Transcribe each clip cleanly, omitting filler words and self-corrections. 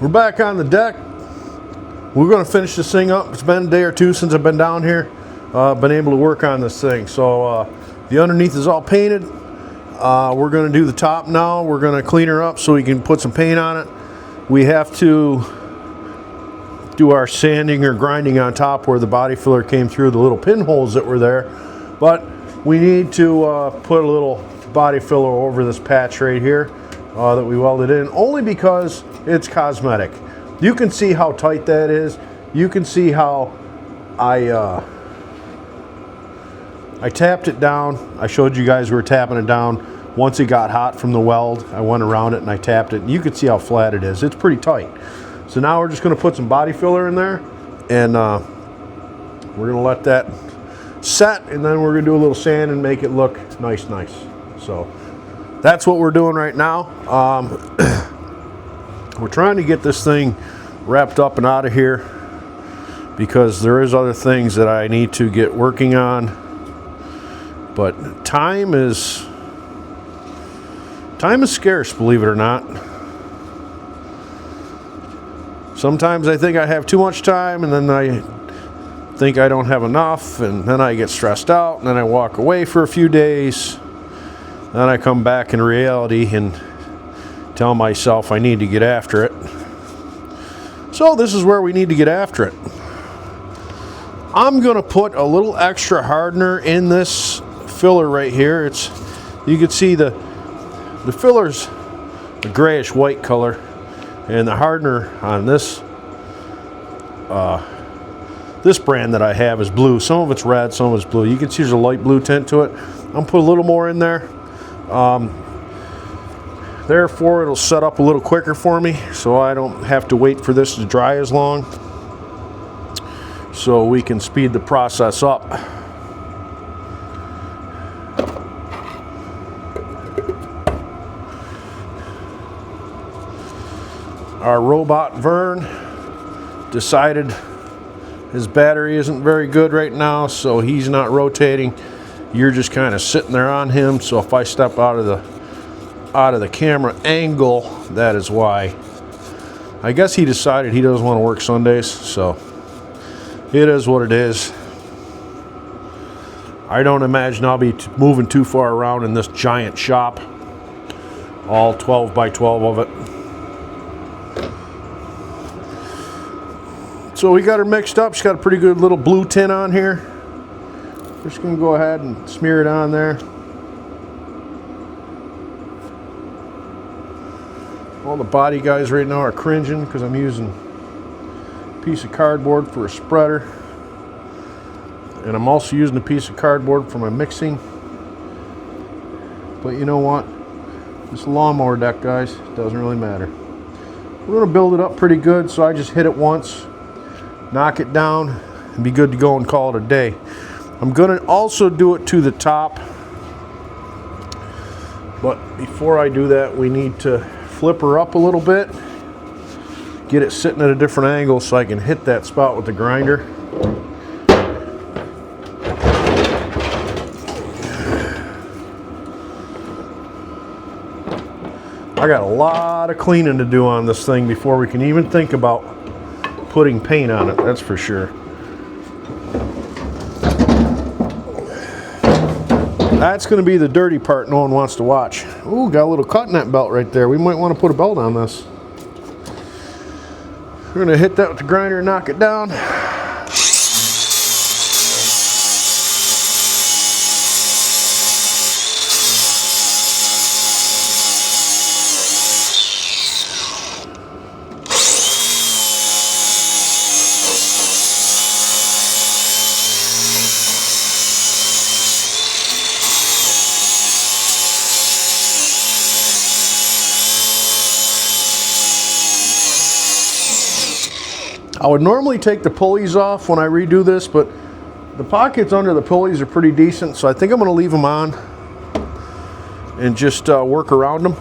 We're back on the deck. We're going to finish this thing up. It's been a day or two since I've been down here. Been able to work on this thing. So the underneath is all painted. We're going to do the top now. We're going to clean her up so we can put some paint on it. We have to do our sanding or grinding on top where the body filler came through the little pinholes that were there. But we need to put a little body filler over this patch right here that we welded in, only because it's cosmetic. You can see how tight that is. You can see how I tapped it down. I showed you guys we were tapping it down. Once it got hot from the weld, I went around it and I tapped it. And you can see how flat it is. It's pretty tight. So now we're just going to put some body filler in there, and we're going to let that set, and then we're going to do a little sand and make it look nice. So that's what we're doing right now. We're trying to get this thing wrapped up and out of here because there is other things that I need to get working on. But time is scarce, believe it or not. Sometimes I think I have too much time, and then I think I don't have enough, and then I get stressed out, and then I walk away for a few days. Then I come back in reality and tell myself I need to get after it. So this is where we need to get after it. I'm going to put a little extra hardener in this filler right here. You can see the filler's a grayish white color, and the hardener on this this brand that I have is blue. Some of it's red, some of it's blue. You can see there's a light blue tint to it. I'm going to put a little more in there. Therefore, it'll set up a little quicker for me, so I don't have to wait for this to dry as long. So we can speed the process up. Our robot Vern decided his battery isn't very good right now, so he's not rotating. You're just kind of sitting there on him, so if I step out of the camera angle, that is why. I guess he decided he doesn't want to work Sundays, so it is what it is. I don't imagine I'll be moving too far around in this giant shop, all 12 by 12 of it. So we got her mixed up. She's got a pretty good little blue tint on here. Just gonna go ahead and smear it on there. All the body guys right now are cringing because I'm using a piece of cardboard for a spreader, and I'm also using a piece of cardboard for my mixing. But you know what? This lawnmower deck, guys, doesn't really matter. We're gonna build it up pretty good, so I just hit it once, knock it down, and be good to go and call it a day. I'm gonna also do it to the top, but before I do that, we need to flip her up a little bit, get it sitting at a different angle so I can hit that spot with the grinder. I got a lot of cleaning to do on this thing before we can even think about putting paint on it, that's for sure. That's going to be the dirty part no one wants to watch. Ooh, got a little cut in that belt right there. We might want to put a belt on this. We're going to hit that with the grinder and knock it down. I would normally take the pulleys off when I redo this, but the pockets under the pulleys are pretty decent, so I think I'm going to leave them on and just work around them.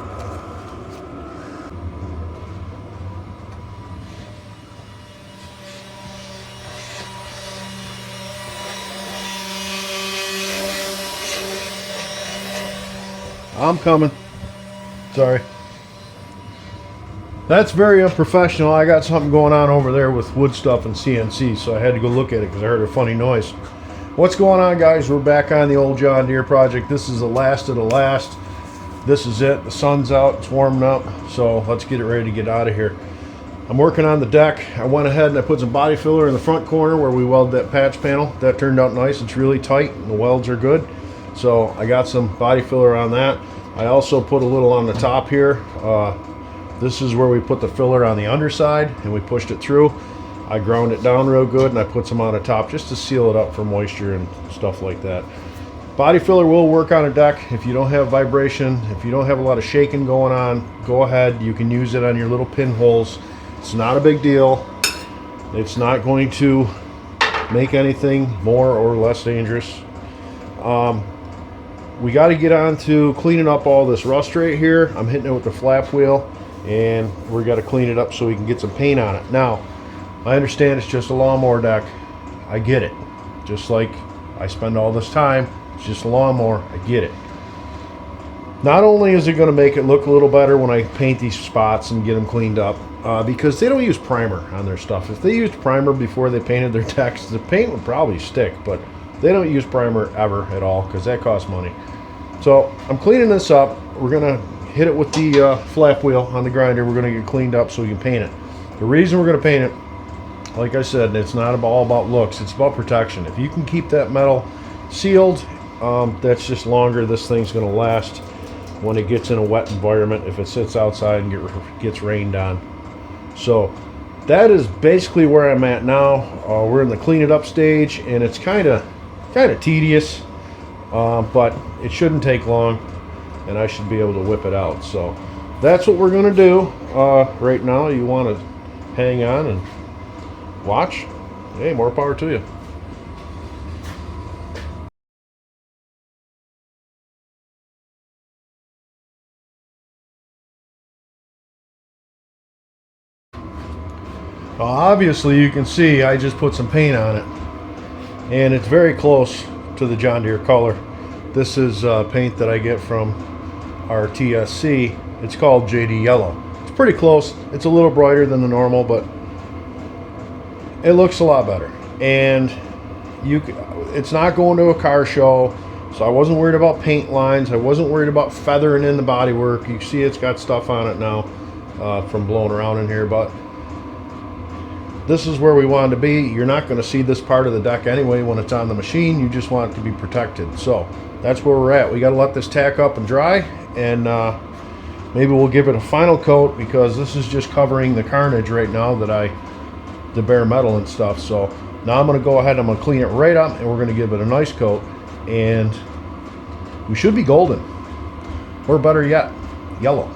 I'm coming. Sorry. That's very unprofessional. I got something going on over there with wood stuff and CNC, so I had to go look at it because I heard a funny noise. What's going on, guys? We're back on the old John Deere project. This is the last of the last. This is it. The sun's out. It's warming up, so let's get it ready to get out of here. I'm working on the deck. I went ahead and I put some body filler in the front corner where we weld that patch panel. That turned out nice. It's really tight and the welds are good. So I got some body filler on that. I also put a little on the top here. This is where we put the filler on the underside and we pushed it through. I ground it down real good and I put some on the top just to seal it up for moisture and stuff like that. Body filler will work on a deck if you don't have vibration, if you don't have a lot of shaking going on. Go ahead, you can use it on your little pinholes. It's not a big deal. It's not going to make anything more or less dangerous. We got to get on to cleaning up all this rust right here. I'm hitting it with the flap wheel, and we got to clean it up so we can get some paint on it. Now, I understand it's just a lawnmower deck. I get it. Just like I spend all this time, it's just a lawnmower. I get it. Not only is it going to make it look a little better when I paint these spots and get them cleaned up, because they don't use primer on their stuff. If they used primer before they painted their decks, the paint would probably stick, but they don't use primer ever at all because that costs money. So I'm cleaning this up. We're going to hit it with the flap wheel on the grinder. We're going to get cleaned up so we can paint it. The reason we're going to paint it, like I said, it's not all about looks. It's about protection. If you can keep that metal sealed, that's just longer. This thing's going to last when it gets in a wet environment, if it sits outside and gets rained on. So that is basically where I'm at now. We're in the clean it up stage, and it's kind of tedious, but it shouldn't take long, and I should be able to whip it out. So that's what we're going to do right now. You want to hang on and watch? Hey, more power to you. Obviously you can see I just put some paint on it, and it's very close to the John Deere color. This is paint that I get from our TSC. It's called JD Yellow. It's pretty close. It's a little brighter than the normal, but it looks a lot better. And it's not going to a car show, so I wasn't worried about paint lines. I wasn't worried about feathering in the bodywork. You see it's got stuff on it now from blowing around in here, but this is where we wanted to be. You're not going to see this part of the deck anyway when it's on the machine. You just want it to be protected. So that's where we're at. We got to let this tack up and dry, and maybe we'll give it a final coat, because this is just covering the carnage right now the bare metal and stuff. So now I'm going to go ahead and I'm going to clean it right up, and we're going to give it a nice coat, and we should be golden, or better yet, yellow.